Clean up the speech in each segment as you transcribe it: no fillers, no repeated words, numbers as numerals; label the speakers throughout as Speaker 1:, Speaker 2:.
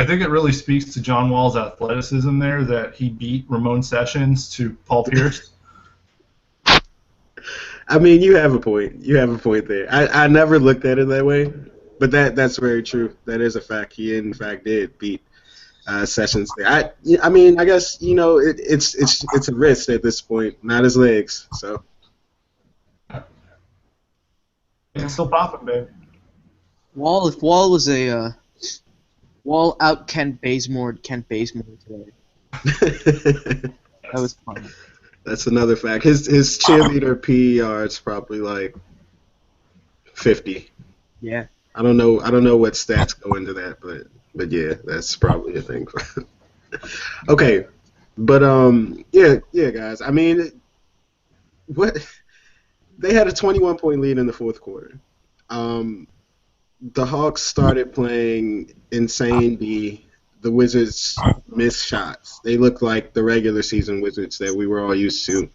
Speaker 1: I think it really speaks to John Wall's athleticism there that he beat Ramon Sessions to Paul Pierce.
Speaker 2: I mean, you have a point. You have a point there. I never looked at it that way, but that's very true. That is a fact. He in fact did beat Sessions there. I mean, I guess it's a wrist at this point, not his legs. So
Speaker 1: It's still popping, babe.
Speaker 3: If Wall was a Wall out Kent Bazemore today. That was fun.
Speaker 2: That's another fact. His cheerleader PER is probably like 50.
Speaker 3: Yeah.
Speaker 2: I don't know what stats go into that, but yeah, that's probably a thing. Okay, but yeah, guys. I mean, what they had a 21-point lead in the fourth quarter. The Hawks started playing insane D. The Wizards missed shots. They looked like the regular season Wizards that we were all used to.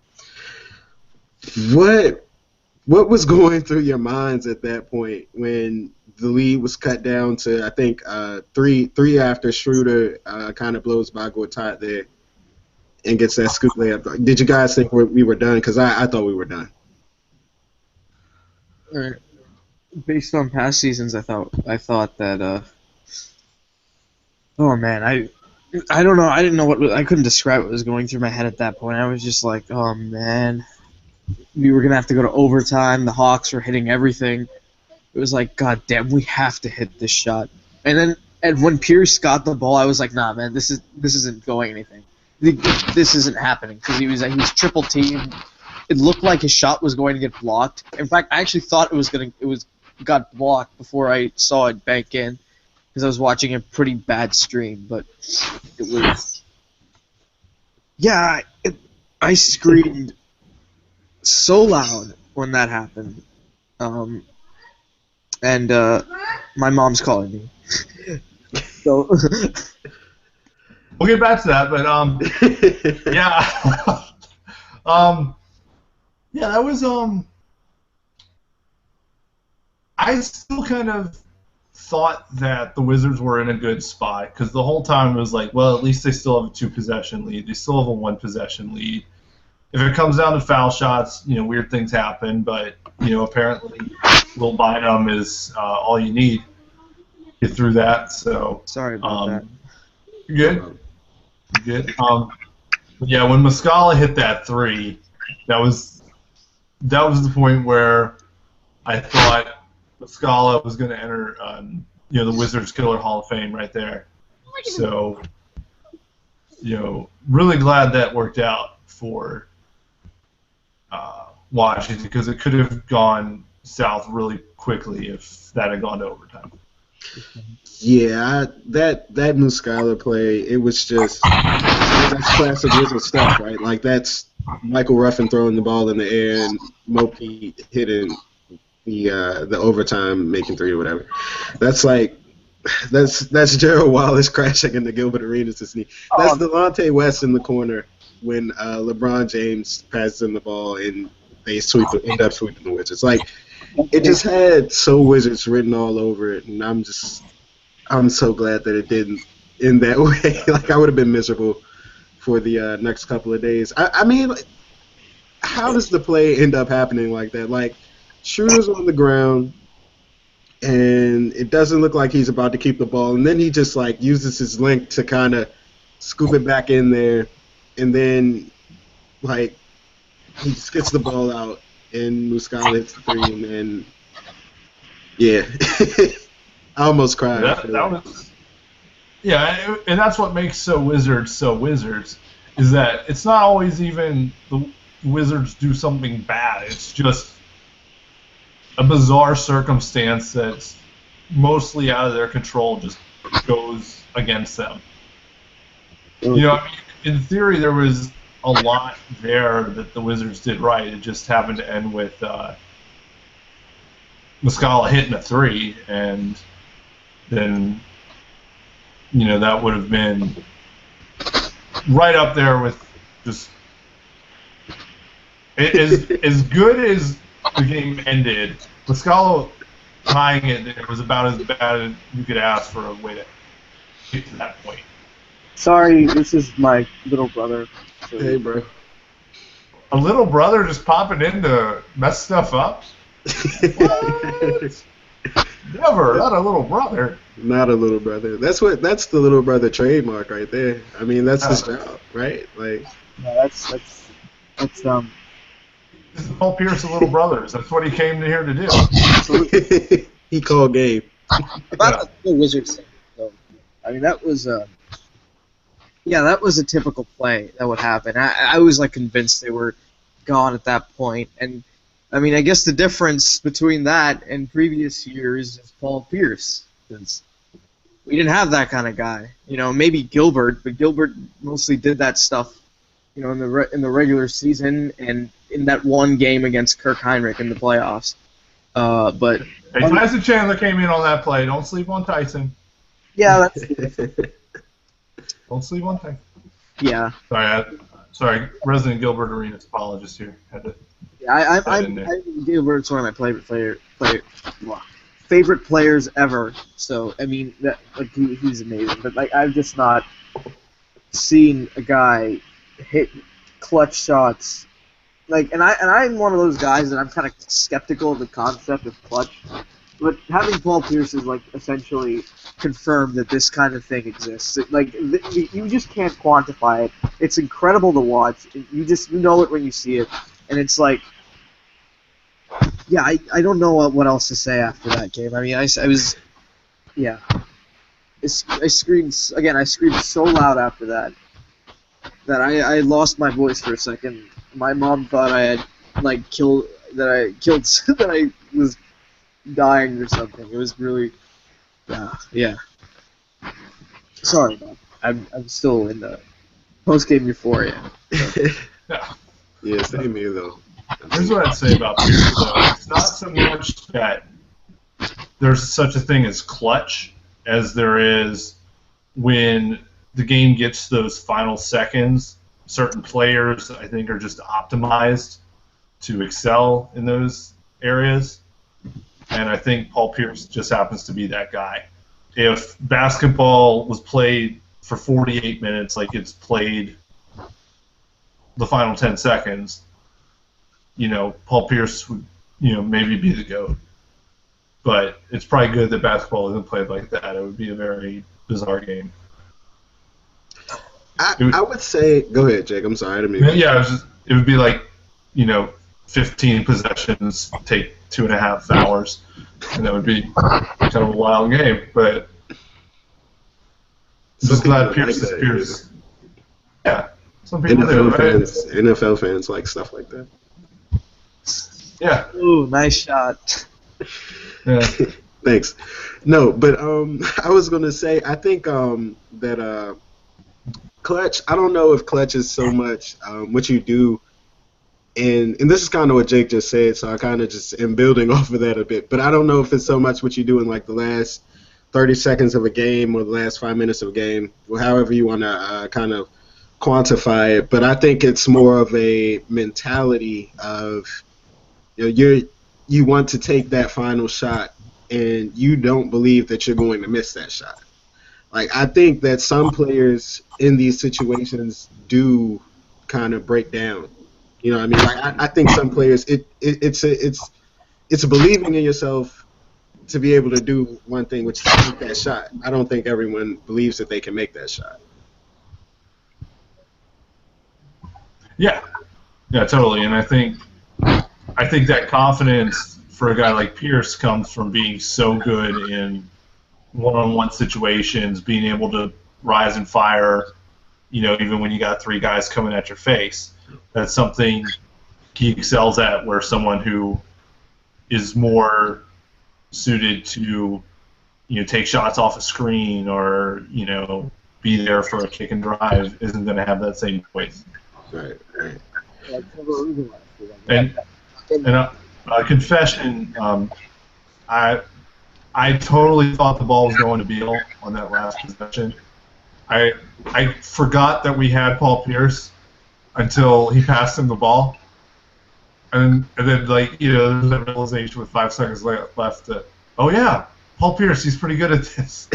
Speaker 2: What was going through your minds at that point when the lead was cut down to, I think, three after Schroeder kind of blows by Gortat there and gets that scoop layup? Did you guys think we were done? Because I thought we were done.
Speaker 3: Based on past seasons, I thought that. Oh man, I don't know. I didn't know I couldn't describe what was going through my head at that point. I was just like, oh man, we were gonna have to go to overtime. The Hawks were hitting everything. It was like, god damn, we have to hit this shot. And when Pierce got the ball, I was like, nah, man, this isn't going anything. This isn't happening because he was triple teamed. It looked like his shot was going to get blocked. In fact, I actually thought it got blocked before I saw it bank in. Because I was watching a pretty bad stream, but it was... Yeah, I screamed so loud when that happened. And my mom's calling me. So...
Speaker 1: We'll get back to that, but yeah. Yeah, that was I still kind of thought that the Wizards were in a good spot because the whole time it was like, well, at least they still have a 2-possession lead. They still have a 1-possession lead. If it comes down to foul shots, weird things happen, but apparently Will Bynum is all you need to get through that. So
Speaker 3: sorry about that.
Speaker 1: Good. Good. Yeah, when Muscala hit that 3, that was the point where I thought Muscala was going to enter, the Wizards Killer Hall of Fame right there. So, really glad that worked out for Washington because it could have gone south really quickly if that had gone to overtime.
Speaker 2: Yeah, that Muscala play, it was just that's classic Wizard stuff, right? Like that's Michael Ruffin throwing the ball in the air and Mo Pete hitting the overtime making 3 or whatever. That's Gerald Wallace crashing into Gilbert Arenas' knee. That's Delonte West in the corner when LeBron James passes him the ball and they end up sweeping the Wizards. Like it just had so Wizards written all over it, and I'm so glad that it didn't end that way. Like I would have been miserable for the next couple of days. I mean, how does the play end up happening like that? Like Schroeder's on the ground, and it doesn't look like he's about to keep the ball, and then he just like uses his length to kind of scoop it back in there, and then like he just gets the ball out, and Muscala hits the 3, and then yeah, I almost cried.
Speaker 1: Yeah, and that's what makes Wizards, is that it's not always even the Wizards do something bad. It's just a bizarre circumstance that's mostly out of their control just goes against them. In theory, there was a lot there that the Wizards did right. It just happened to end with Muscala hitting a 3, and then that would have been right up there with just as good as the game ended. Muscala tying it was about as bad as you could ask for a way to get to that point.
Speaker 3: Sorry, this is my little brother. So
Speaker 2: Hey, bro.
Speaker 1: A little brother just popping in to mess stuff up? What? Never, not a little brother.
Speaker 2: Not a little brother. That's the little brother trademark right there. I mean, that's his job, right? Like,
Speaker 3: No, that's
Speaker 1: This is Paul Pierce, the little brothers. That's what he came here to do.
Speaker 2: he called game.
Speaker 3: about the Wizards thing. So, I mean, that was that was a typical play that would happen. I was like convinced they were gone at that point, and I mean, I guess the difference between that and previous years is Paul Pierce, because we didn't have that kind of guy. You know, maybe Gilbert, but Gilbert mostly did that stuff, you know, in the regular season and in that one game against Kirk Heinrich in the playoffs. But
Speaker 1: Hey, Tyson Chandler came in on that play. Don't sleep on Tyson.
Speaker 3: yeah, that's
Speaker 1: Don't sleep on Tyson.
Speaker 3: yeah.
Speaker 1: Sorry, Resident Gilbert Arenas apologist here. Had to.
Speaker 3: Yeah,
Speaker 1: Right in there.
Speaker 3: Gilbert's one of my favorite players ever. So I mean, he's amazing. But like, I've just not seen a guy hit clutch shots. Like, and I'm one of those guys that I'm kind of skeptical of the concept of clutch. But having Paul Pierce is like essentially confirmed that this kind of thing exists. You just can't quantify it. It's incredible to watch. You know it when you see it, and it's like, yeah, I don't know what else to say after that game. I mean, I screamed again. I screamed so loud after that I lost my voice for a second. My mom thought I had that I was dying or something. It was really, yeah. Sorry, Bob. I'm still in the post-game euphoria.
Speaker 2: Yeah, same here though.
Speaker 1: Here's what I'd say about Pierce, though. It's not so much that there's such a thing as clutch as there is when the game gets those final seconds. Certain players, I think, are just optimized to excel in those areas. And I think Paul Pierce just happens to be that guy. If basketball was played for 48 minutes like it's played the final 10 seconds, you know, Paul Pierce would, you know, maybe be the GOAT. But it's probably good that basketball isn't played like that. It would be a very bizarre game.
Speaker 2: I would say, go ahead, Jake. I'm sorry. I didn't mean
Speaker 1: it would be like, you know, 15 possessions take 2.5 hours, and that would be kind of a wild game. But I'm just glad Pierce is Pierce. Yeah, some people do, right?
Speaker 2: NFL fans like stuff like that.
Speaker 1: Yeah.
Speaker 3: Ooh, nice shot.
Speaker 1: Yeah.
Speaker 2: Thanks. No, but I was gonna say I think that clutch. I don't know if clutch is so much what you do. And this is kind of what Jake just said, so I kind of just am building off of that a bit. But I don't know if it's so much what you do in like the last 30 seconds of a game or the last 5 minutes of a game, or however you want to kind of quantify it. But I think it's more of a mentality of, you know, you want to take that final shot, and you don't believe that you're going to miss that shot. Like, I think that some players in these situations do kind of break down. You know what I mean? Like, I think some players, it's believing in yourself to be able to do one thing, which is make that shot. I don't think everyone believes that they can make that shot.
Speaker 1: Yeah, totally. And I think that confidence for a guy like Pierce comes from being so good in one-on-one situations, being able to rise and fire, you know, even when you got 3 guys coming at your face. That's something he excels at, where someone who is more suited to, you know, take shots off a screen or, you know, be there for a kick and drive isn't going to have that same voice.
Speaker 2: Right.
Speaker 1: And a confession, I totally thought the ball was going to Beal on that last possession. I forgot that we had Paul Pierce until he passed him the ball, and then, like, you know, there's that realization with 5 seconds left that, oh yeah, Paul Pierce, he's pretty good at this.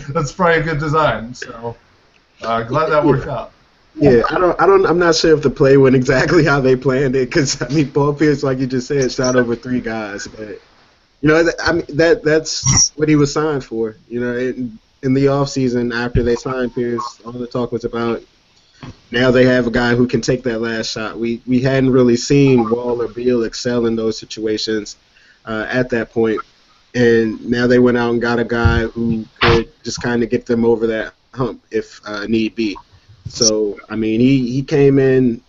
Speaker 1: That's probably a good design. So glad that worked out.
Speaker 2: Yeah, I'm not sure if the play went exactly how they planned it, because I mean, Paul Pierce, like you just said, shot over 3 guys, but I mean that's what he was signed for. In the offseason after they signed Pierce, all the talk was about now they have a guy who can take that last shot. We hadn't really seen Wall or Beal excel in those situations at that point, and now they went out and got a guy who could just kind of get them over that hump if need be. So, I mean, he came in,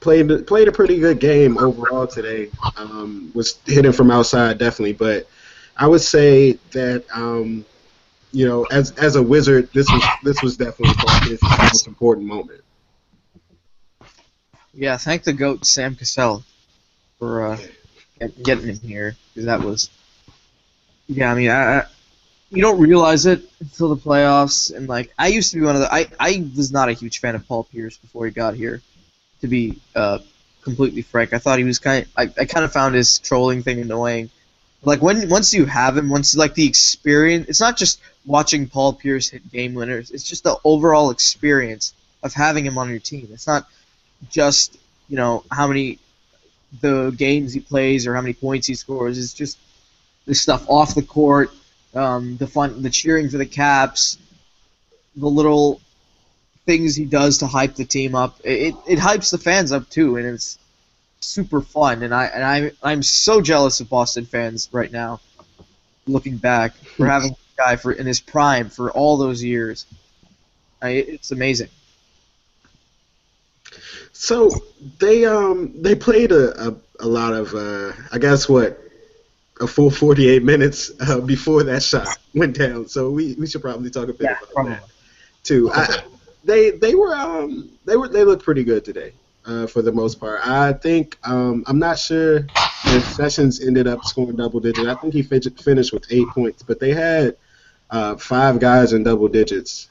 Speaker 2: played a pretty good game overall today. Was hitting from outside, definitely. But I would say that, as a Wizard, this was definitely his most important moment.
Speaker 3: Yeah, thank the GOAT, Sam Cassell, for getting him here. Because that was... Yeah, I mean, you don't realize it until the playoffs, and like I used to be one of the I was not a huge fan of Paul Pierce before he got here, to be completely frank. I thought he was I kind of found his trolling thing annoying. Like once you have him, once like the experience, it's not just watching Paul Pierce hit game winners. It's just the overall experience of having him on your team. It's not just how many the games he plays or how many points he scores. It's just the stuff off the court. The fun, the cheering for the Caps, the little things he does to hype the team up. It hypes the fans up too, and it's super fun. And I'm so jealous of Boston fans right now, looking back, for having a guy in his prime for all those years. It's amazing.
Speaker 2: So they played a lot of I guess a full 48 minutes before that shot went down. So we should probably talk a bit about that too. They looked pretty good today for the most part. I think I'm not sure if Sessions ended up scoring double digits. I think he finished with 8 points, but they had 5 guys in double digits,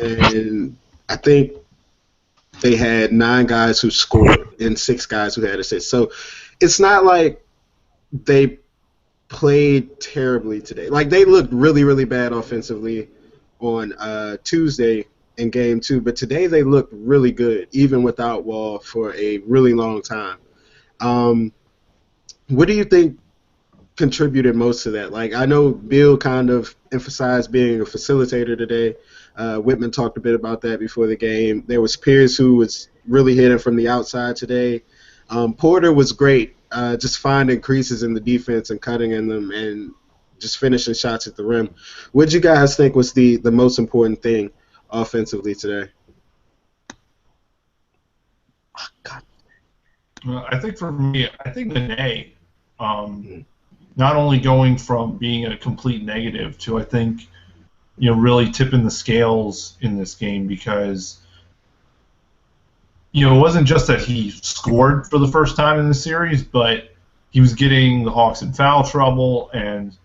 Speaker 2: and I think they had 9 guys who scored and 6 guys who had assists. So it's not like they played terribly today. Like, they looked really, really bad offensively on Tuesday in Game 2, but today they looked really good, even without Wall for a really long time. What do you think contributed most to that? Like, I know Bill kind of emphasized being a facilitator today. Whitman talked a bit about that before the game. There was Pierce, who was really hitting from the outside today. Porter was great. Just finding creases in the defense and cutting in them and just finishing shots at the rim. What did you guys think was the most important thing offensively today?
Speaker 3: God.
Speaker 1: I think for me, Nene, not only going from being a complete negative to, I think, really tipping the scales in this game, because it wasn't just that he scored for the first time in the series, but he was getting the Hawks in foul trouble, and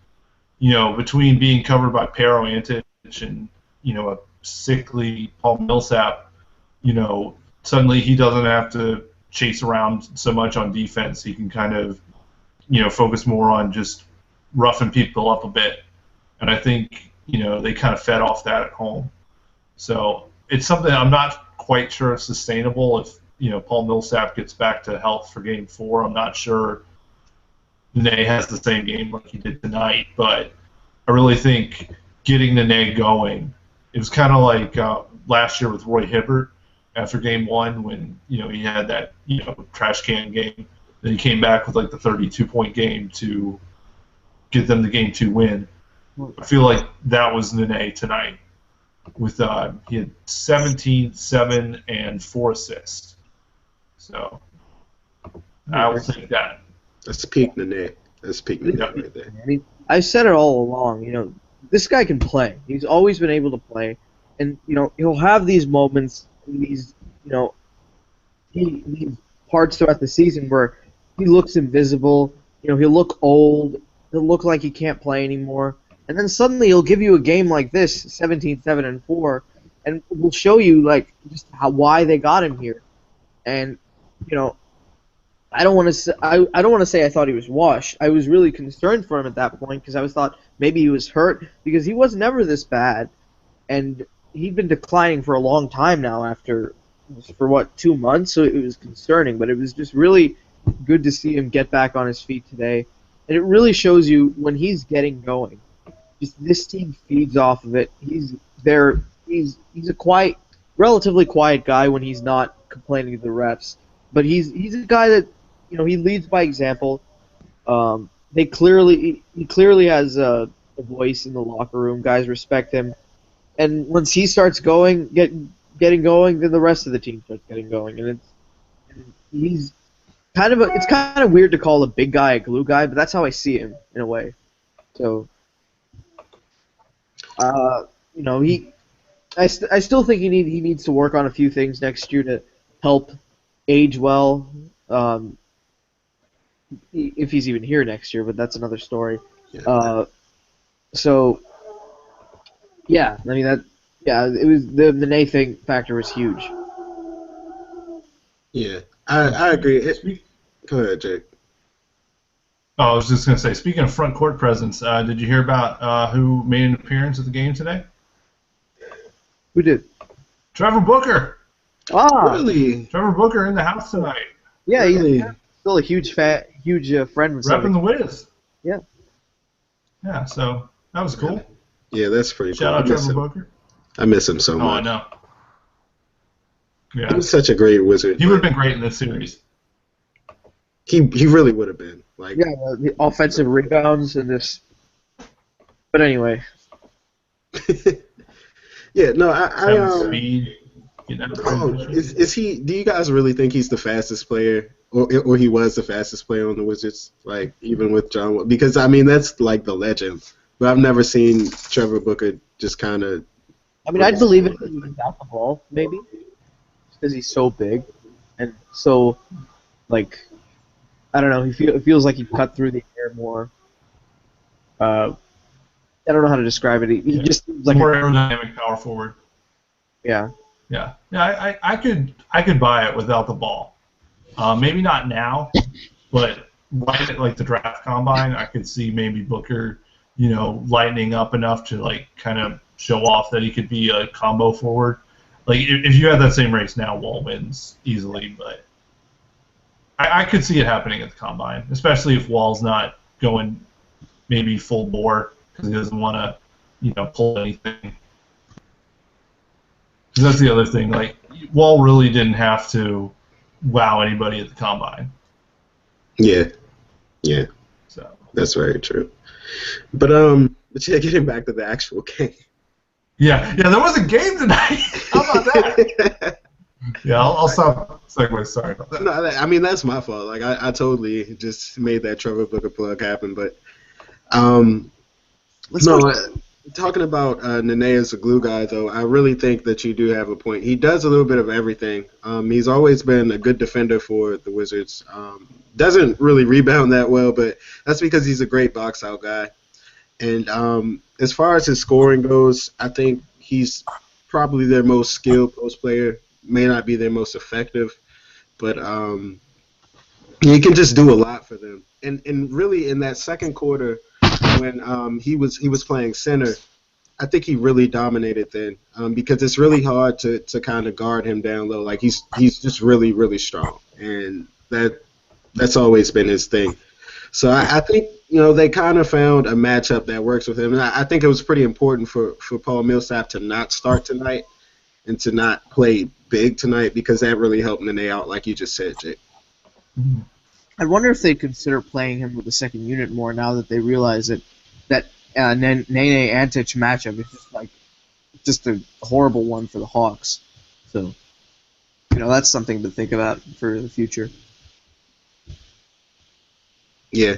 Speaker 1: between being covered by Pero Antic and a sickly Paul Millsap, suddenly he doesn't have to chase around so much on defense. He can kind of focus more on just roughing people up a bit, and I think they kind of fed off that at home. So it's something I'm not quite sure it's sustainable. If Paul Millsap gets back to health for Game 4, I'm not sure Nene has the same game like he did tonight. But I really think getting Nene going, it was kind of like last year with Roy Hibbert after Game 1 when he had that trash can game. Then he came back with like the 32-point game to get them the Game 2 win. I feel like that was Nene tonight. With he had 17, 7, and 4 assists. So I will take that.
Speaker 2: That's peak Nene. That's peak Nene right there.
Speaker 3: I mean, I said it all along. This guy can play. He's always been able to play, and he'll have these moments, these these parts throughout the season where he looks invisible. He'll look old. He'll look like he can't play anymore. And then suddenly he'll give you a game like this, 17, 7, and 4, and will show you like just why they got him here. And I don't want to say I thought he was washed. I was really concerned for him at that point because I thought maybe he was hurt, because he was never this bad, and he'd been declining for a long time now for 2 months, so it was concerning, but it was just really good to see him get back on his feet today, and it really shows you when he's getting going. Just this team feeds off of it. He's there. He's a relatively quiet guy when he's not complaining to the refs, but he's a guy that he leads by example. He clearly has a voice in the locker room. Guys respect him, and once he starts getting going, then the rest of the team starts getting going, and it's kind of weird to call a big guy a glue guy, but that's how I see him in a way. So, I still think he needs to work on a few things next year to help age well. If he's even here next year, but that's another story.
Speaker 2: Yeah.
Speaker 3: So, yeah, I mean it was the Nene factor was huge.
Speaker 2: Yeah, I agree. Go ahead, Jake.
Speaker 1: Oh, I was just going to say, speaking of front court presence, did you hear about who made an appearance at the game today?
Speaker 3: Who did?
Speaker 1: Trevor Booker.
Speaker 3: Ah,
Speaker 2: Really?
Speaker 1: Trevor Booker in the house tonight.
Speaker 3: yeah,
Speaker 2: Really?
Speaker 3: he's still a huge friend with
Speaker 1: Repping
Speaker 3: something.
Speaker 1: the Wiz.
Speaker 3: Yeah.
Speaker 1: Yeah, so that was cool.
Speaker 2: Yeah, that's pretty
Speaker 1: Shout out
Speaker 2: cool.
Speaker 1: Trevor Booker.
Speaker 2: I miss him so
Speaker 1: Oh, I
Speaker 2: much.
Speaker 1: know. Yeah.
Speaker 2: He was such a great Wizard.
Speaker 1: He would have been great in this series.
Speaker 2: He really would have been. Like,
Speaker 3: Yeah, the offensive rebounds and this. But anyway,
Speaker 2: yeah, no,
Speaker 1: Having speed. Getting out of transition.
Speaker 2: is he? Do you guys really think he's the fastest player, or he was the fastest player on the Wizards? Like even with John Wall, because I mean that's like the legend. But I've never seen Trevor Booker just kind of.
Speaker 3: I mean, I'd believe it without the ball, maybe, because he's so big and so, like, I don't know. It feels like he cut through the air more. I don't know how to describe it. He just seems like
Speaker 1: more aerodynamic power forward.
Speaker 3: yeah.
Speaker 1: Yeah. I could buy it without the ball. Maybe not now, but right at like the draft combine, I could see maybe Booker, lightening up enough to like kind of show off that he could be a combo forward. Like if you had that same race now, Wall wins easily, but I could see it happening at the combine, especially if Wall's not going maybe full bore because he doesn't want to, pull anything. 'Cause that's the other thing. Like Wall really didn't have to wow anybody at the combine.
Speaker 2: Yeah,
Speaker 1: So
Speaker 2: that's very true. But yeah, getting back to the actual game.
Speaker 1: yeah, there was a game tonight. How about that? Yeah, I'll stop segue. Sorry about that.
Speaker 2: No, I mean that's my fault. Like I totally just made that Trevor Booker plug happen. But talking about Nene as a glue guy, though, I really think that you do have a point. He does a little bit of everything. He's always been a good defender for the Wizards. Doesn't really rebound that well, but that's because he's a great box out guy. And as far as his scoring goes, I think he's probably their most skilled post player. May not be their most effective, but he can just do a lot for them. And really, in that second quarter, when he was playing center, I think he really dominated then because it's really hard to kind of guard him down low. Like he's just really, really strong, and that's always been his thing. So I think they kind of found a matchup that works with him. And I think it was pretty important for Paul Millsap to not start tonight and to not play big tonight because that really helped Nene out, like you just said, Jake.
Speaker 3: I wonder if they'd consider playing him with the second unit more now that they realize that Nene Antic matchup is just a horrible one for the Hawks. So, that's something to think about for the future. Yeah,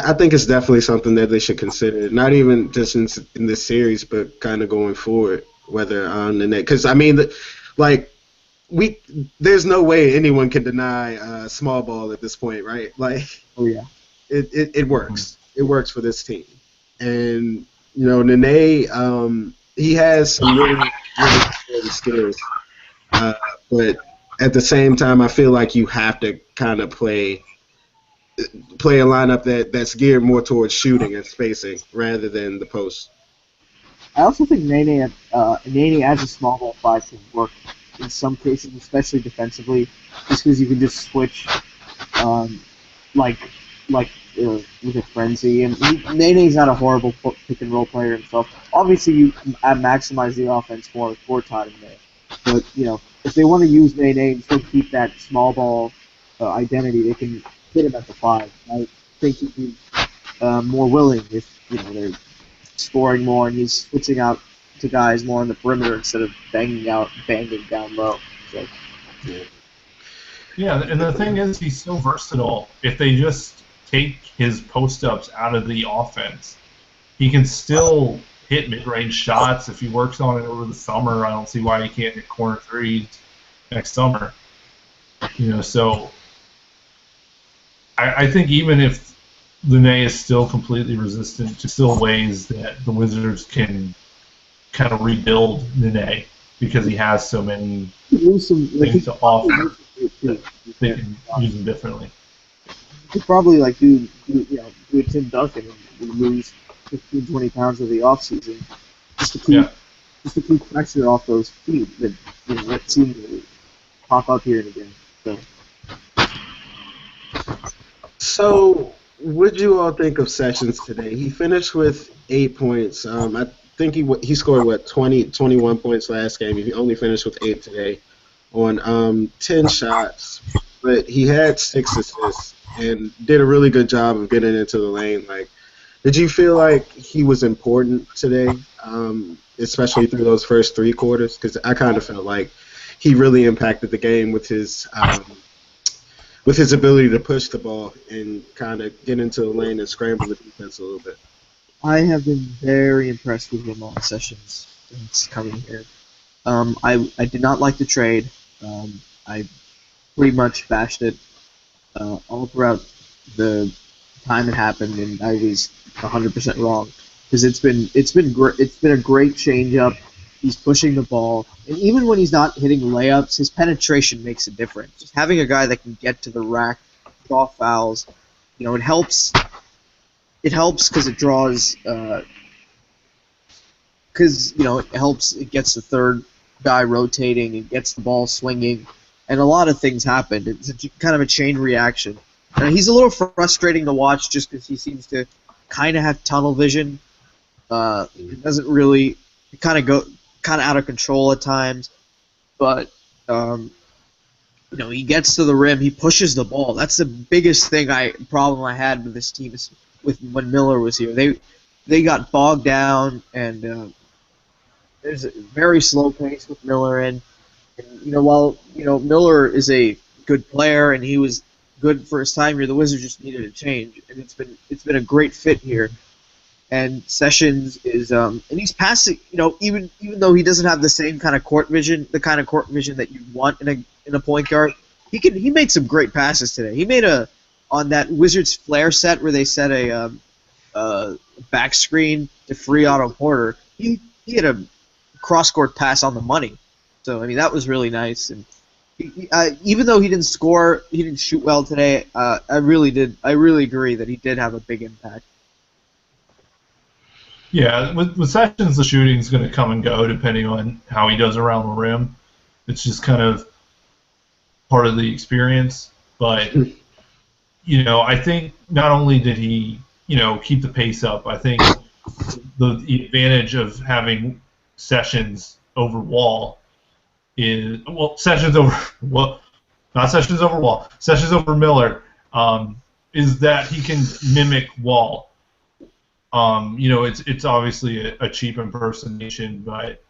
Speaker 2: I think it's definitely something that they should consider. Not even just in this series, but kind of going forward. Whether on the net, because I mean, there's no way anyone can deny small ball at this point, right? Like,
Speaker 3: oh yeah,
Speaker 2: it works. It works for this team, and Nene, he has some really good skills, but at the same time, I feel like you have to kind of play play a lineup that's geared more towards shooting and spacing rather than the post.
Speaker 3: I also think Nene as a small ball five can work in some cases, especially defensively, just because you can just switch, um, like with a frenzy. And Nene's not a horrible pick and roll player himself. Obviously, you maximize the offense more with Gortat in there. But if they want to use Nene and still keep that small ball identity, they can hit him at the five. I think he'd be more willing if they're scoring more and he's switching out to guys more on the perimeter instead of banging down low. So,
Speaker 1: yeah, and the thing is, he's so versatile. If they just take his post-ups out of the offense, he can still hit mid-range shots. If he works on it over the summer, I don't see why he can't hit corner threes next summer. So I think even if Nene is still completely resistant, to still ways that the Wizards can kind of rebuild Nene because he has so many things to offer. They can use him differently.
Speaker 3: He'd probably do a Tim Duncan and lose 15, 20 pounds of the offseason just to keep pressure off those feet that seem to pop up here and again.
Speaker 2: So, what did you all think of Sessions today? He finished with 8 points. I think he scored 21 points last game. He only finished with 8 today on 10 shots, but he had 6 assists and did a really good job of getting into the lane. Did you feel like he was important today, especially through those first 3 quarters? Because I kind of felt like he really impacted the game with his ability to push the ball and kind of get into the lane and scramble the defense a little bit.
Speaker 3: I have been very impressed with him on Sessions since coming here. I did not like the trade. I pretty much bashed it all throughout the time it happened, and I was 100% wrong because it's been a great change up. He's pushing the ball, and even when he's not hitting layups, his penetration makes a difference. Just having a guy that can get to the rack, draw fouls, it helps. It helps because it draws, it helps. It gets the third guy rotating, it gets the ball swinging, and a lot of things happen. It's kind of a chain reaction. And he's a little frustrating to watch just because he seems to kind of have tunnel vision. It doesn't really kind of out of control at times, but he gets to the rim, he pushes the ball. That's the biggest problem I had with this team is when Miller was here. They got bogged down, and there's a very slow pace with Miller in. And while Miller is a good player and he was good for his time here, the Wizards just needed a change, and it's been a great fit here. And Sessions is and he's passing. Even though he doesn't have the same kind of court vision, the kind of court vision that you want in a point guard, he made some great passes today. He made on that Wizards flare set where they set a back screen to free Otto Porter. He had a cross court pass on the money. So that was really nice. And even though he didn't score, he didn't shoot well today. I really agree that he did have a big impact.
Speaker 1: Yeah, with Sessions, the shooting's going to come and go depending on how he does around the rim. It's just kind of part of the experience. But, I think not only did he, keep the pace up, I think the advantage of having Sessions over Wall is, Sessions over Miller, is that he can mimic Wall. It's obviously a cheap impersonation, but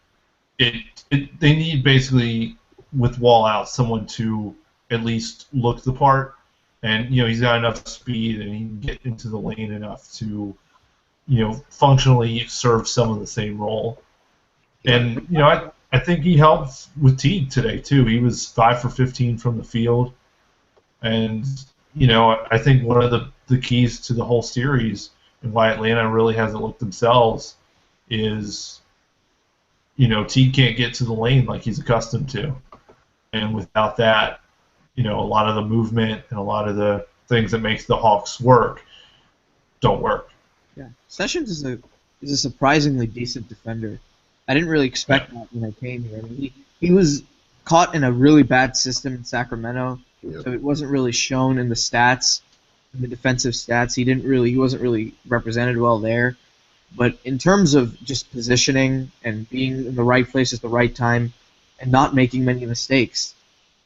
Speaker 1: they need basically, with Wall out, someone to at least look the part, and he's got enough speed and he can get into the lane enough to functionally serve some of the same role. And I think he helped with Teague today too. He was 5 for 15 from the field, and I think one of the keys to the whole series and why Atlanta really hasn't looked themselves is, Teague can't get to the lane like he's accustomed to. And without that, a lot of the movement and a lot of the things that makes the Hawks work don't work.
Speaker 3: Yeah, Sessions is a surprisingly decent defender. I didn't really expect that when I came here. I mean, he was caught in a really bad system in Sacramento, so it wasn't really shown in the stats, in the defensive stats. He wasn't really represented well there. But in terms of just positioning and being in the right place at the right time and not making many mistakes,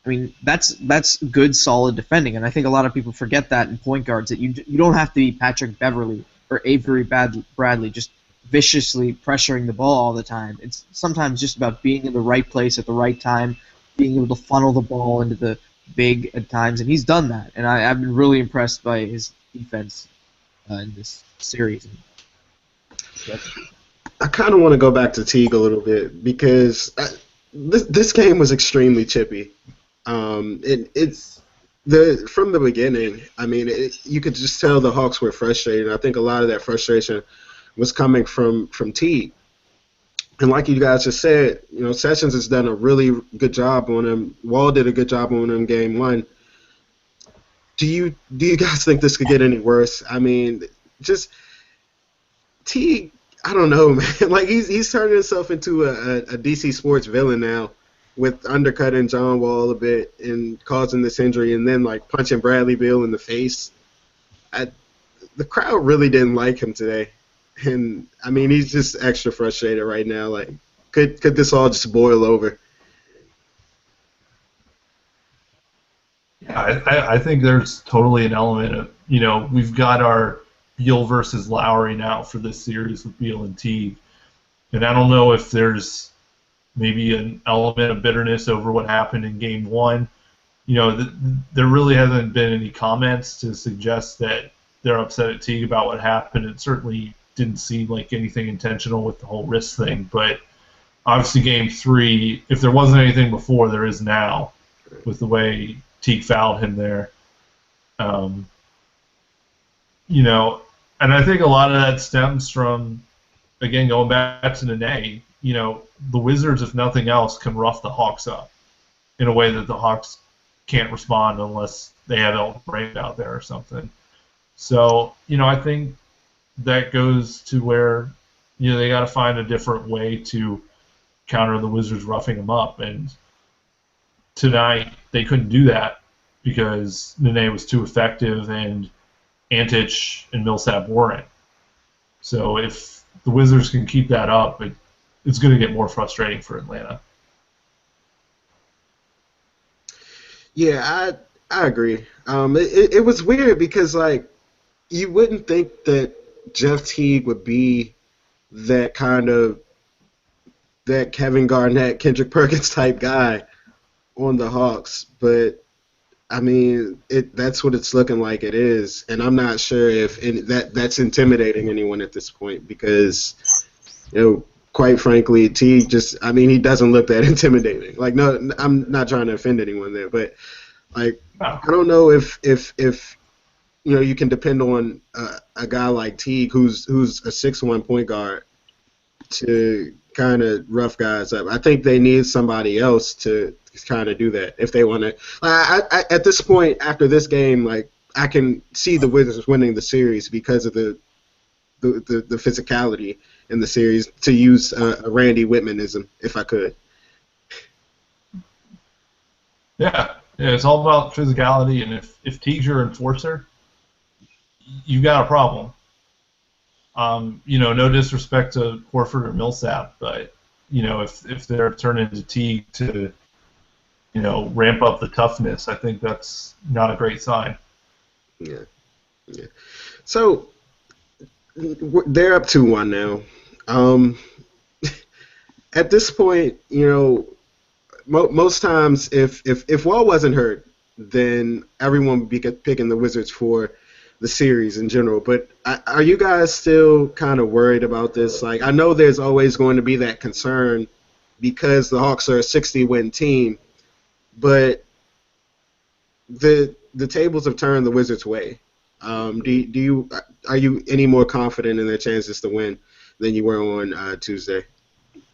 Speaker 3: I mean, that's good, solid defending. And I think a lot of people forget that in point guards, that you don't have to be Patrick Beverley or Avery Bradley just viciously pressuring the ball all the time. It's sometimes just about being in the right place at the right time, being able to funnel the ball into the big at times, and he's done that. And I've been really impressed by his defense in this series.
Speaker 2: I kind of want to go back to Teague a little bit because this game was extremely chippy. It's from the beginning. I mean, you could just tell the Hawks were frustrated. I think a lot of that frustration was coming from Teague. And like you guys just said, Sessions has done a really good job on him. Wall did a good job on him game one. Do you guys think this could get any worse? I mean, just Teague, I don't know, man. Like he's turning himself into a DC Sports villain now, with undercutting John Wall a bit and causing this injury, and then like punching Bradley Beal in the face. The crowd really didn't like him today, and I mean he's just extra frustrated right now. Like, could this all just boil over?
Speaker 1: Yeah, I think there's totally an element of, we've got our Beal versus Lowry now for this series with Beal and Teague. And I don't know if there's maybe an element of bitterness over what happened in Game 1. There really hasn't been any comments to suggest that they're upset at Teague about what happened. It certainly didn't seem like anything intentional with the whole wrist thing. But obviously Game 3, if there wasn't anything before, there is now with the way Teague fouled him there. And I think a lot of that stems from, again, going back to Nene, the Wizards, if nothing else, can rough the Hawks up in a way that the Hawks can't respond unless they have Elton Brand out there or something. So, I think that goes to where, they got to find a different way to counter the Wizards roughing them up. And tonight, they couldn't do that because Nene was too effective and Antich and Millsap weren't. So if the Wizards can keep that up, it's going to get more frustrating for Atlanta.
Speaker 2: Yeah, I agree. It was weird because, like, you wouldn't think that Jeff Teague would be that Kevin Garnett, Kendrick Perkins type guy on the Hawks, but I mean, that's what it's looking like it is, and I'm not sure if that's intimidating anyone at this point because, quite frankly, Teague he doesn't look that intimidating. Like, no, I'm not trying to offend anyone there, but like, I don't know if you can depend on a guy like Teague who's a 6'1" point guard to kind of rough guys up. I think they need somebody else to kind of do that if they want to. At this point, after this game, like, I can see the Wizards winning the series because of the physicality in the series, to use a Randy Whitmanism, if I could.
Speaker 1: Yeah, it's all about physicality, and if Teague's your enforcer, you got a problem. No disrespect to Horford or Millsap, but if they're turning to Teague to ramp up the toughness, I think that's not a great sign.
Speaker 2: Yeah. So they're up 2-1 now. At this point, most times if Wall wasn't hurt, then everyone would be picking the Wizards for the series in general. But are you guys still kind of worried about this? Like, I know there's always going to be that concern because the Hawks are a 60-win team, but the tables have turned the Wizards' way. Are you any more confident in their chances to win than you were on Tuesday?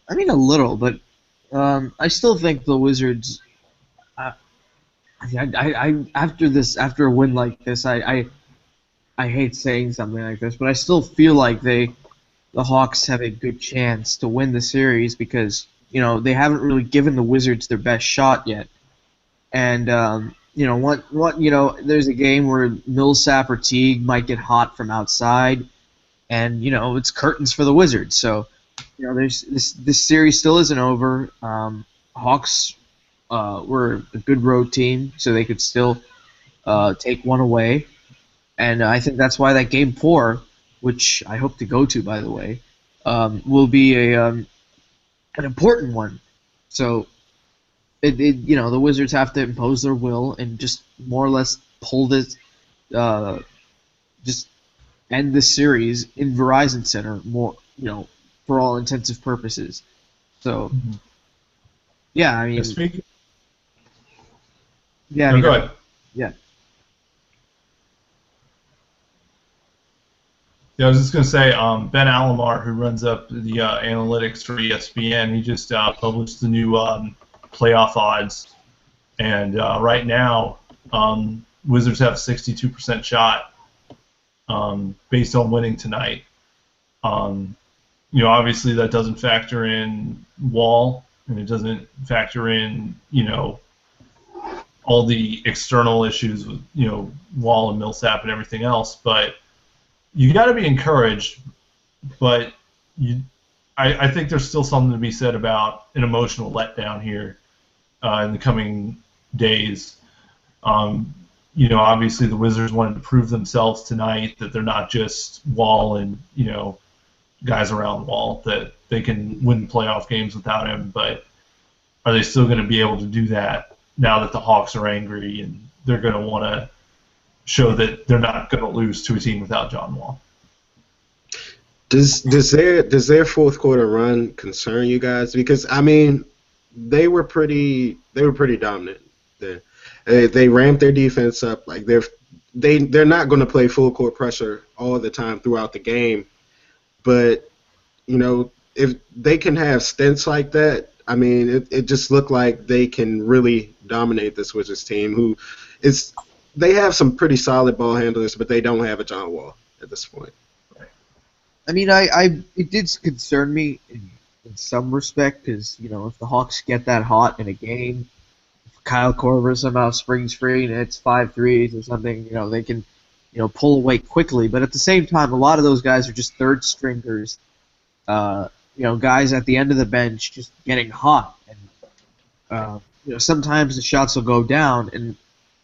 Speaker 3: I mean, a little, but I still think the Wizards. after a win like this, I hate saying something like this, but I still feel like the Hawks have a good chance to win the series because they haven't really given the Wizards their best shot yet, and there's a game where Millsap or Teague might get hot from outside, and it's curtains for the Wizards. So there's this series still isn't over. Hawks were a good road team, so they could still take one away. And I think that's why that Game 4, which I hope to go to, by the way, will be an important one. So, the Wizards have to impose their will and just more or less pull this, just end this series in Verizon Center, for all intensive purposes. So, yeah, I mean,
Speaker 1: go ahead.
Speaker 3: Yeah.
Speaker 1: Yeah, I was just going to say, Ben Alamar, who runs up the analytics for ESPN, he just published the new playoff odds. And right now, Wizards have a 62% shot based on winning tonight. Obviously that doesn't factor in Wall, and it doesn't factor in, all the external issues with, Wall and Millsap and everything else. But you got to be encouraged, but I think there's still something to be said about an emotional letdown here in the coming days. Obviously the Wizards wanted to prove themselves tonight that they're not just Wall and, guys around Wall, that they can win playoff games without him, but are they still going to be able to do that now that the Hawks are angry and they're going to want to show that they're not going to lose to a team without John Wall?
Speaker 2: Does their fourth quarter run concern you guys? Because I mean, they were pretty dominant there. They ramped their defense up. Like they're not going to play full court pressure all the time throughout the game, but if they can have stints like that, I mean, it just looked like they can really dominate this Wizards team, who is. They have some pretty solid ball handlers, but they don't have a John Wall at this point.
Speaker 3: I mean, it did concern me in some respect because if the Hawks get that hot in a game, if Kyle Korver somehow springs free and hits 5 threes or something, they can pull away quickly. But at the same time, a lot of those guys are just third stringers, guys at the end of the bench just getting hot, and sometimes the shots will go down and.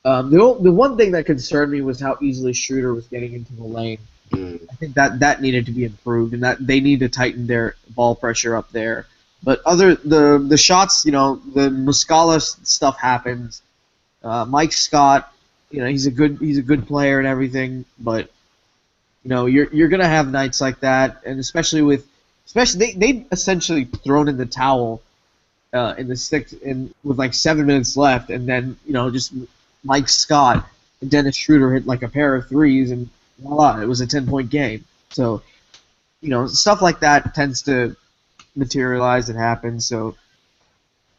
Speaker 3: The one thing that concerned me was how easily Schroeder was getting into the lane. I think that needed to be improved, and that they need to tighten their ball pressure up there. But the shots, the Muscala stuff happens. Mike Scott, he's a good player and everything, but you're gonna have nights like that, and especially they essentially thrown in the towel in the sixth with like 7 minutes left, and then just. Mike Scott and Dennis Schroeder hit like a pair of threes, and voila, it was a 10-point game. So, stuff like that tends to materialize and happen. So,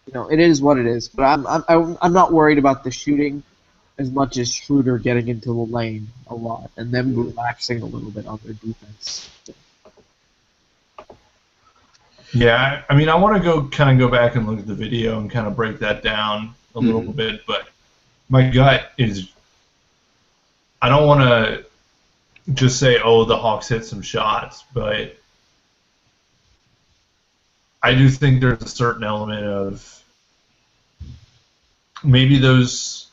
Speaker 3: it is what it is. But I'm not worried about the shooting as much as Schroeder getting into the lane a lot and them relaxing a little bit on their defense.
Speaker 1: Yeah, I mean, I want to go back and look at the video and kind of break that down a little bit, but. My gut is, I don't want to just say, oh, the Hawks hit some shots, but I do think there's a certain element of maybe those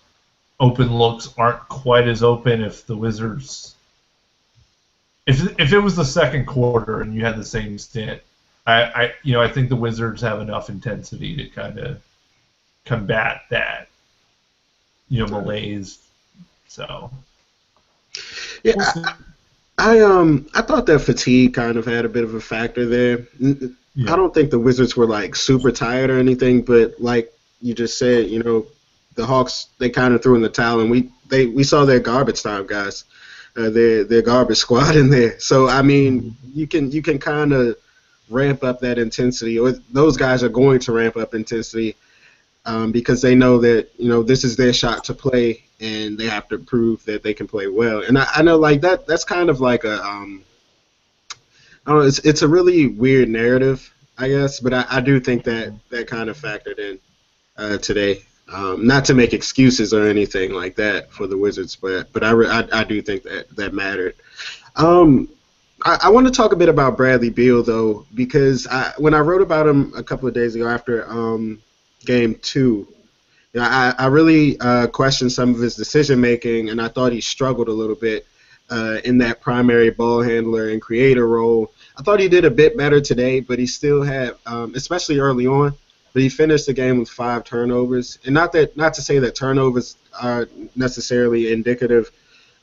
Speaker 1: open looks aren't quite as open if the Wizards, if it was the second quarter and you had the same stint, I think the Wizards have enough intensity to kind of combat that. Malaise. So.
Speaker 2: Yeah, I thought that fatigue kind of had a bit of a factor there. Yeah. I don't think the Wizards were like super tired or anything, but like you just said, the Hawks, they kind of threw in the towel, and we saw their garbage time guys, their garbage squad in there. So I mean, you can kind of ramp up that intensity, or those guys are going to ramp up intensity. because they know that this is their shot to play, and they have to prove that they can play well. And I know like that's kind of like a I don't know, it's a really weird narrative, I guess, but I do think that kind of factored in today. Not to make excuses or anything like that for the Wizards, but I do think that mattered. I want to talk a bit about Bradley Beal though, because when I wrote about him a couple of days ago after Game 2, I really questioned some of his decision making, and I thought he struggled a little bit in that primary ball handler and creator role. I thought he did a bit better today, but he still had, especially early on, but he finished the game with 5 turnovers. And not to say that turnovers are necessarily indicative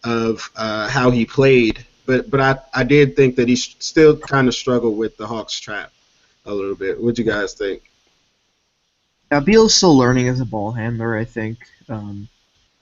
Speaker 2: of how he played, but I did think that he still kind of struggled with the Hawks trap a little bit. What'd you guys think?
Speaker 3: Yeah, Beal's still learning as a ball handler, I think.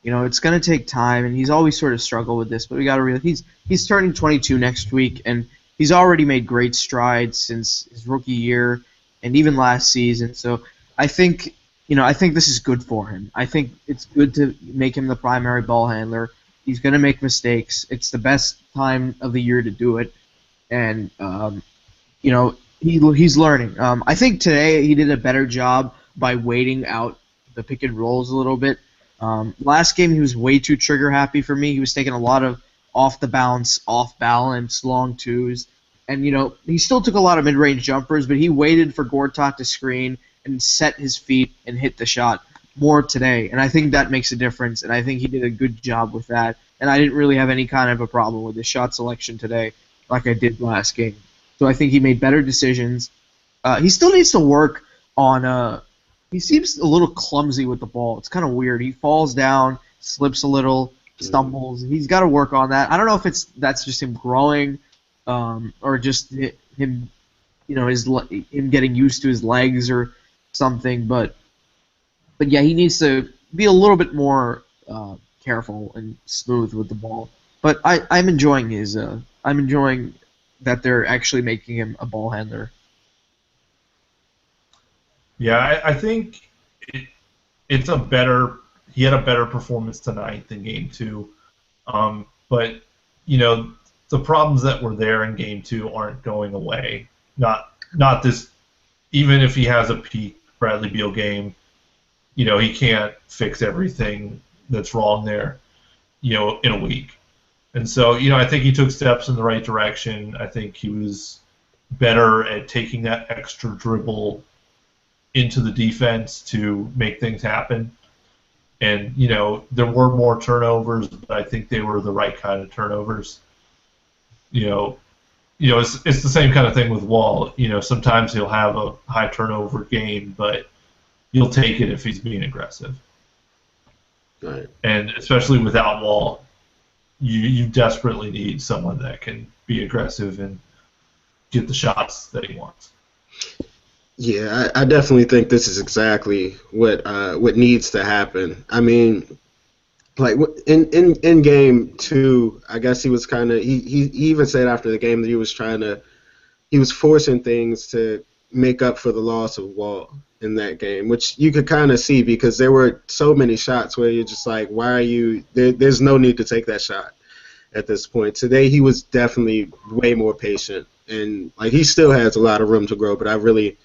Speaker 3: It's going to take time, and he's always sort of struggled with this, but we got to realize he's turning 22 next week, and he's already made great strides since his rookie year and even last season. So I think this is good for him. I think it's good to make him the primary ball handler. He's going to make mistakes. It's the best time of the year to do it, and he's learning. I think today he did a better job by waiting out the pick and rolls a little bit. Last game he was way too trigger happy for me. He was taking a lot of off balance, long twos, and he still took a lot of mid-range jumpers, but he waited for Gortat to screen and set his feet and hit the shot more today, and I think that makes a difference, and I think he did a good job with that, and I didn't really have any kind of a problem with his shot selection today like I did last game. So I think he made better decisions. He still needs to work on he seems a little clumsy with the ball. It's kind of weird. He falls down, slips a little, stumbles. He's got to work on that. I don't know if that's just him growing, or just him, him getting used to his legs or something. But yeah, he needs to be a little bit more careful and smooth with the ball. But I'm enjoying that they're actually making him a ball handler.
Speaker 1: Yeah, I think it's he had a better performance tonight than Game 2. But, the problems that were there in Game 2 aren't going away. Not this, even if he has a peak Bradley Beal game, he can't fix everything that's wrong there, in a week. And so, I think he took steps in the right direction. I think he was better at taking that extra dribble into the defense to make things happen. And, there were more turnovers, but I think they were the right kind of turnovers. It's the same kind of thing with Wall. Sometimes he'll have a high turnover game, but you'll take it if he's being aggressive.
Speaker 2: Right.
Speaker 1: And especially without Wall, you desperately need someone that can be aggressive and get the shots that he wants.
Speaker 2: Yeah, I definitely think this is exactly what needs to happen. I mean, like in Game 2, I guess he was kind of he even said after the game that he was forcing things to make up for the loss of Wall in that game, which you could kind of see because there were so many shots where you're just like, why are you? There's no need to take that shot at this point. Today he was definitely way more patient, and like he still has a lot of room to grow, but I really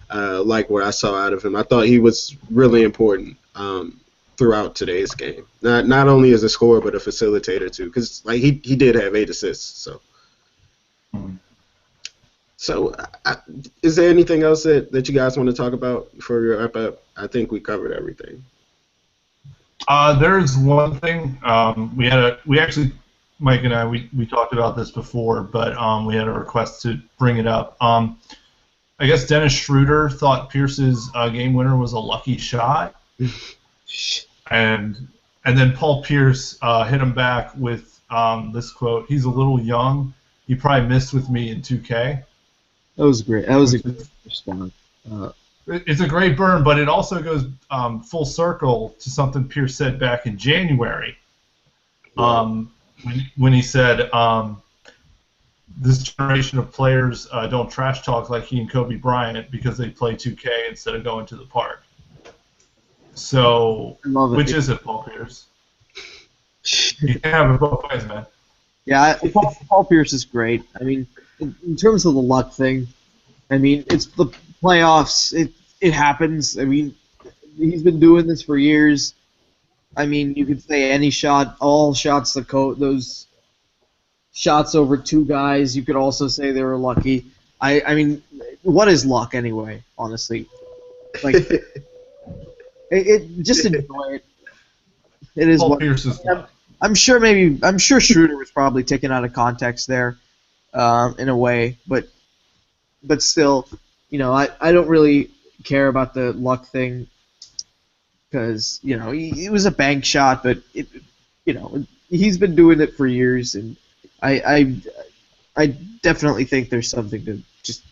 Speaker 2: like what I saw out of him. I thought he was really important throughout today's game. Not only as a scorer, but a facilitator too. Because like he did have 8 assists. So, is there anything else that you guys want to talk about before we wrap up? I think we covered everything.
Speaker 1: There's one thing we actually, Mike and I, we talked about this before, but we had a request to bring it up. I guess Dennis Schroeder thought Pierce's game winner was a lucky shot, and then Paul Pierce hit him back with this quote: "He's a little young. He probably missed with me in 2K."
Speaker 3: That was great. That was a good response.
Speaker 1: It's a great burn, but it also goes full circle to something Pierce said back in January, when he said. This generation of players don't trash talk like he and Kobe Bryant because they play 2K instead of going to the park. So,
Speaker 3: I love it.
Speaker 1: which is it, Paul Pierce? You can have it both ways, man.
Speaker 3: Yeah, Paul Pierce is great. I mean, in terms of the luck thing, I mean, it's the playoffs. It happens. I mean, he's been doing this for years. I mean, you could say any shot, all shots those shots over two guys. You could also say they were lucky. I mean, what is luck anyway? Honestly, like it just enjoy it. It is
Speaker 1: Paul
Speaker 3: what
Speaker 1: Pierce is luck.
Speaker 3: I'm sure Schroeder was probably taken out of context there, in a way, but still, I don't really care about the luck thing because it was a bank shot, but he's been doing it for years, and I definitely think there's something to just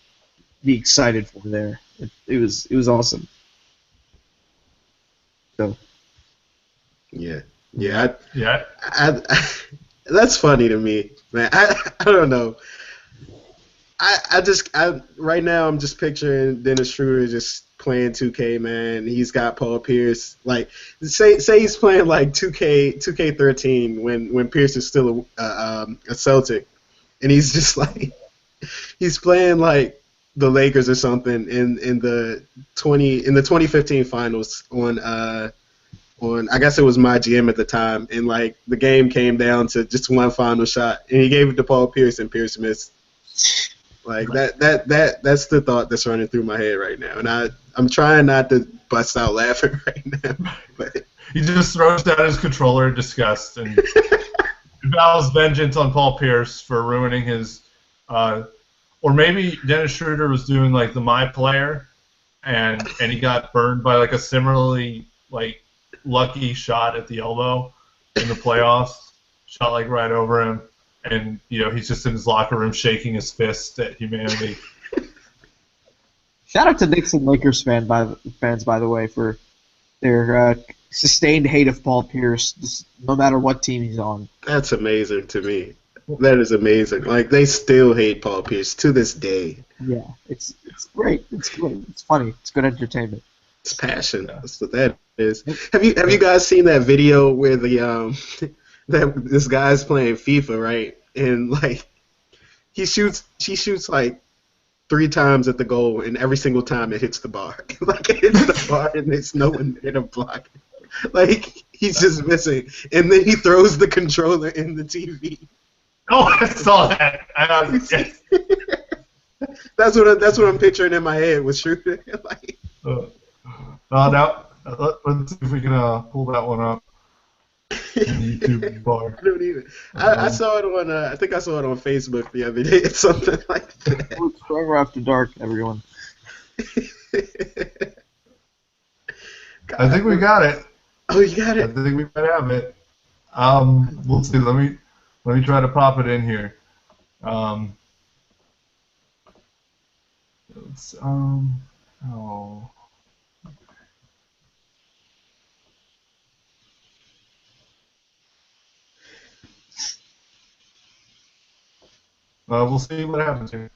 Speaker 3: be excited for there. It was awesome. So.
Speaker 2: Yeah. That's funny to me, man. I don't know. Right now I'm just picturing Dennis Schroeder just playing 2K, man. He's got Paul Pierce. Like, say he's playing like 2K13 when Pierce is still a Celtic, and he's just like he's playing like the Lakers or something in the 2015 finals on I guess it was my GM at the time, and like the game came down to just one final shot, and he gave it to Paul Pierce, and Pierce missed. Like that's the thought that's running through my head right now, and I'm trying not to bust out laughing right now. But
Speaker 1: he just throws down his controller in disgust and vows vengeance on Paul Pierce for ruining his. Or maybe Dennis Schroeder was doing like the My Player, and he got burned by like a similarly like lucky shot at the elbow in the playoffs, shot like right over him, and he's just in his locker room shaking his fist at humanity.
Speaker 3: Shout out to Knicks and Lakers fans, by the way, for their sustained hate of Paul Pierce, no matter what team he's on.
Speaker 2: That's amazing to me. That is amazing. Like, they still hate Paul Pierce to this day.
Speaker 3: Yeah, it's great. It's great. It's funny. It's good entertainment.
Speaker 2: It's passion. That's what that is. Have you guys seen that video where this guy's playing FIFA, right? And like he shoots like 3 times at the goal, and every single time it hits the bar. Like, it hits the bar, and there's no one there to block it. Like, he's just missing, and then he throws the controller in the TV.
Speaker 1: Oh, I saw that. Yes.
Speaker 2: That's what I'm picturing in my head with Schroeder. Like,
Speaker 1: now let's see if we can pull that one up. YouTube bar.
Speaker 2: I don't even. I saw it on. I think I saw it on Facebook the other day. It's something like that.
Speaker 3: Stronger After Dark, everyone.
Speaker 1: I think we got it.
Speaker 2: Oh, you got it.
Speaker 1: I think we might have it. We'll see. Let me try to pop it in here. Oh. We'll see what happens here.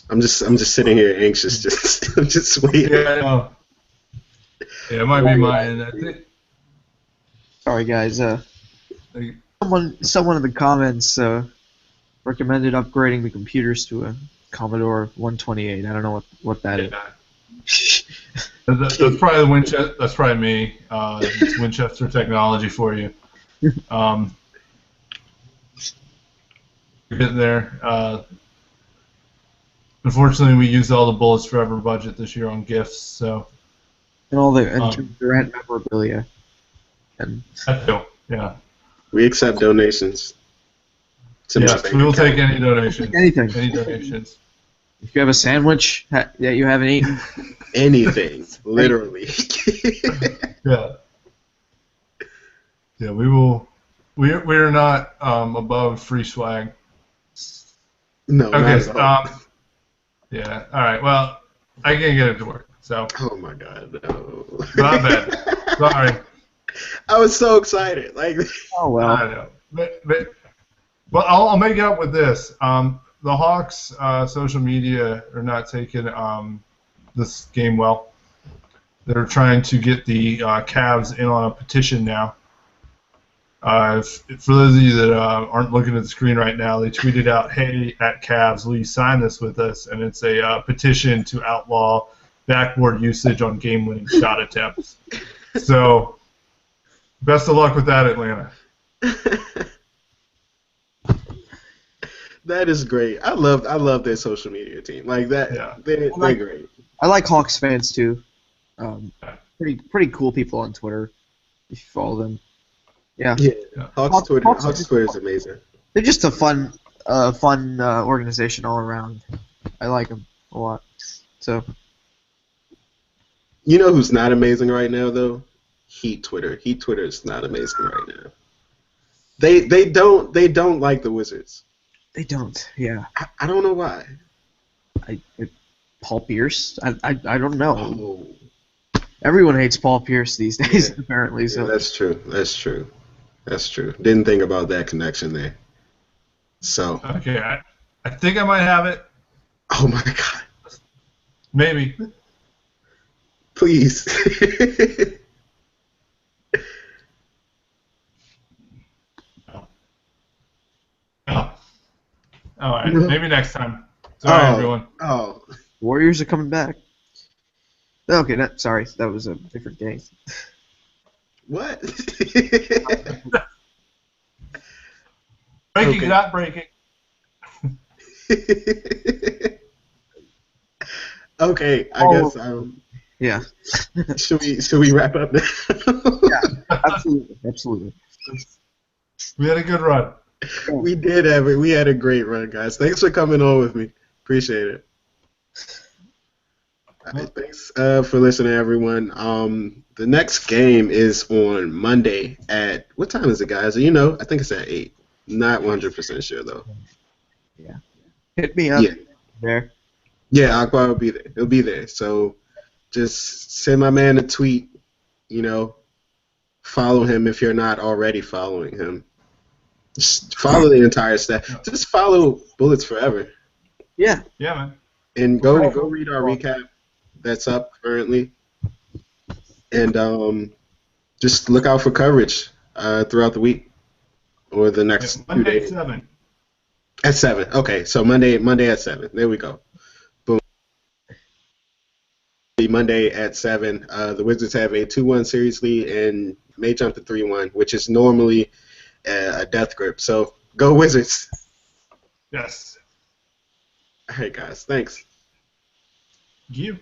Speaker 2: I'm just sitting here anxious. I'm just waiting.
Speaker 1: Yeah, I know. Yeah, it might be mine. I think.
Speaker 3: Sorry, guys. Someone in the comments recommended upgrading the computers to a Commodore 128. I don't know what that is.
Speaker 1: That's probably the Winchester. That's probably me. It's Winchester technology for you. You're getting there. Unfortunately, we used all the Bullets Forever budget this year on gifts, so.
Speaker 3: And all the Durant memorabilia. And
Speaker 1: that too, yeah.
Speaker 2: We accept donations.
Speaker 1: Yes, we will take any donations.
Speaker 3: Anything.
Speaker 1: Any donations.
Speaker 3: If you have a sandwich that you haven't eaten,
Speaker 2: Anything, literally.
Speaker 1: Yeah. Yeah, we will. We're not above free swag.
Speaker 2: No, not
Speaker 1: Okay.
Speaker 2: at all.
Speaker 1: Yeah. All right. Well, I can't get it to work. So.
Speaker 2: Oh my god, no.
Speaker 1: My bad. Sorry.
Speaker 2: I was so excited. Like,
Speaker 3: oh well.
Speaker 1: I know. But well, I'll make it up with this. The Hawks' social media are not taking this game well. They're trying to get the Cavs in on a petition now. For those of you that aren't looking at the screen right now, they tweeted out, "Hey, at Cavs, will you sign this with us?" And it's a petition to outlaw backboard usage on game-winning shot attempts. So, best of luck with that, Atlanta.
Speaker 2: that is great. I love their social media team. Like that,
Speaker 1: Yeah.
Speaker 2: they're great.
Speaker 3: I like Hawks fans too. Pretty cool people on Twitter. If you follow them, yeah.
Speaker 2: Hawks Twitter is amazing.
Speaker 3: They're just a fun organization all around. I like them a lot. So.
Speaker 2: You know who's not amazing right now though? Heat Twitter. Heat Twitter is not amazing right now. They don't like the Wizards.
Speaker 3: They don't. Yeah.
Speaker 2: I don't know why.
Speaker 3: Paul Pierce. I don't know.
Speaker 2: Oh.
Speaker 3: Everyone hates Paul Pierce these days, apparently.
Speaker 2: Yeah,
Speaker 3: So
Speaker 2: that's true. Didn't think about that connection there. So.
Speaker 1: Okay, I think I might have it.
Speaker 2: Oh my god.
Speaker 1: Maybe.
Speaker 2: Please.
Speaker 1: Oh. All right, maybe next time. Sorry, everyone.
Speaker 2: Oh.
Speaker 3: Warriors are coming back. Okay, sorry, that was a different game.
Speaker 2: What?
Speaker 1: Breaking,
Speaker 2: Okay.
Speaker 1: not breaking.
Speaker 2: Okay, I guess.
Speaker 3: Yeah.
Speaker 2: Should we wrap up now?
Speaker 3: Absolutely.
Speaker 1: We had a good run.
Speaker 2: We did have it. We had a great run, guys. Thanks for coming on with me. Appreciate it. All right, thanks for listening, everyone. The next game is on Monday at what time is it, guys? You know, I think it's at 8. Not 100% sure though.
Speaker 3: Yeah. Hit me up.
Speaker 2: Yeah.
Speaker 3: There.
Speaker 2: Yeah, Akbar will be there. He'll be there. So just send my man a tweet. You know, follow him if you're not already following him. Just follow the entire staff. Just follow Bullets Forever.
Speaker 3: Yeah.
Speaker 1: Yeah, man.
Speaker 2: And go read our recap that's up currently. And just look out for coverage throughout the week or the next 2
Speaker 1: Monday
Speaker 2: days.
Speaker 1: at 7.
Speaker 2: At 7. Okay, so Monday at 7. There we go. Boom. Monday at 7. The Wizards have a 2-1 series lead and may jump to 3-1, which is normally a death grip. So go Wizards.
Speaker 1: Yes.
Speaker 2: All right, guys. Thanks.
Speaker 1: You.